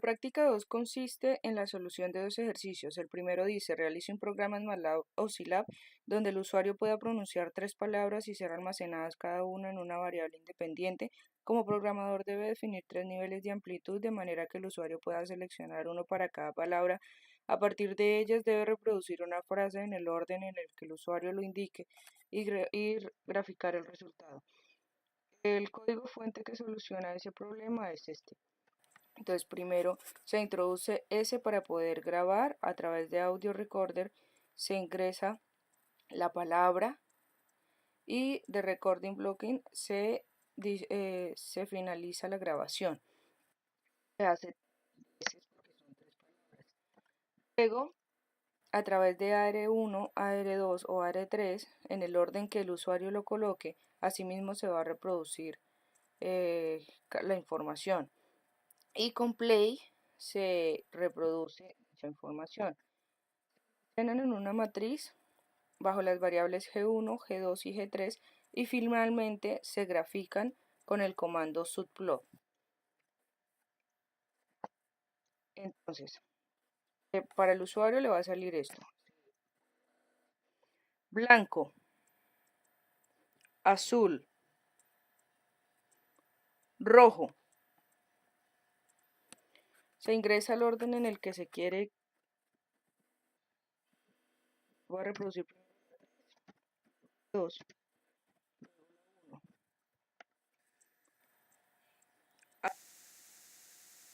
práctica 2 consiste en la solución de dos ejercicios. El primero dice, realice un programa en MATLAB o SILAB donde el usuario pueda pronunciar tres palabras y ser almacenadas cada una en una variable independiente. Como programador debe definir tres niveles de amplitud de manera que el usuario pueda seleccionar uno para cada palabra. A partir de ellas debe reproducir una frase en el orden en el que el usuario lo indique y graficar el resultado. El código fuente que soluciona ese problema es este. Entonces primero se introduce S para poder grabar a través de Audio Recorder, se ingresa la palabra y de Recording Blocking se finaliza la grabación. Se hace luego a través de AR1, AR2 o AR3 en el orden que el usuario lo coloque, asimismo se va a reproducir la información. Y con play se reproduce esa información. Tienen en una matriz bajo las variables G1, G2 y G3 y finalmente se grafican con el comando subplot. Entonces, para el usuario le va a salir esto. Blanco, azul, rojo. Se ingresa el orden en el que se quiere. Voy a reproducir dos.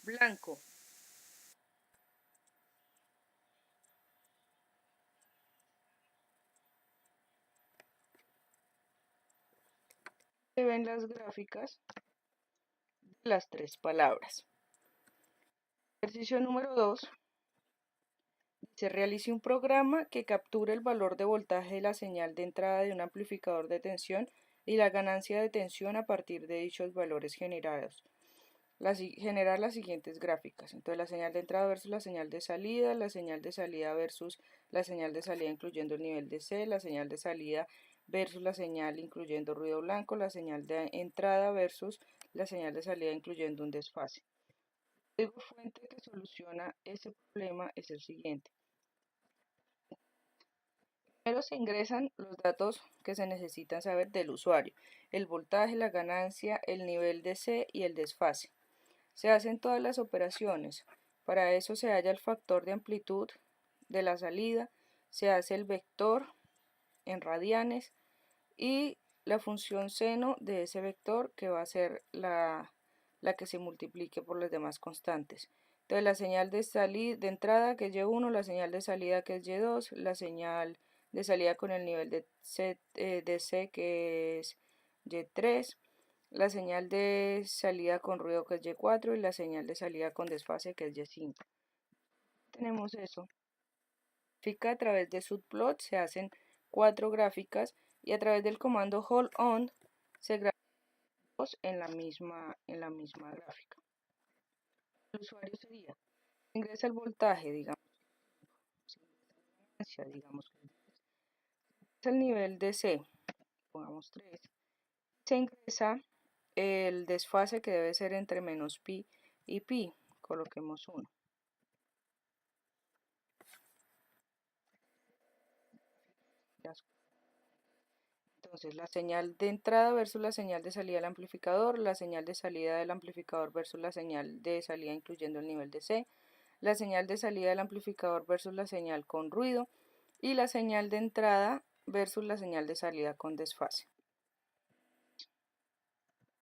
Blanco. Se ven las gráficas de las tres palabras. Ejercicio número 2. Se realice un programa que capture el valor de voltaje de la señal de entrada de un amplificador de tensión y la ganancia de tensión a partir de dichos valores generados. Generar las siguientes gráficas. Entonces la señal de entrada versus la señal de salida versus la señal de salida incluyendo el nivel de C, la señal de salida versus la señal incluyendo ruido blanco, la señal de entrada versus la señal de salida incluyendo un desfase. El código fuente que soluciona ese problema es el siguiente. Primero se ingresan los datos que se necesitan saber del usuario, el voltaje, la ganancia, el nivel de C y el desfase. Se hacen todas las operaciones. Para eso se halla el factor de amplitud de la salida, se hace el vector en radianes y la función seno de ese vector que va a ser la que se multiplique por las demás constantes. Entonces la señal de entrada que es Y1, la señal de salida que es Y2, la señal de salida con el nivel de C que es Y3, la señal de salida con ruido que es Y4 y la señal de salida con desfase que es Y5. Tenemos eso. A través de subplot se hacen 4 gráficas y a través del comando hold on se graban en la misma gráfica. El usuario sería, ingresa el voltaje, digamos el nivel de C, pongamos 3, se ingresa el desfase que debe ser entre menos pi y pi, coloquemos 1. Entonces la señal de entrada versus la señal de salida del amplificador, la señal de salida del amplificador versus la señal de salida incluyendo el nivel de C, la señal de salida del amplificador versus la señal con ruido y la señal de entrada versus la señal de salida con desfase.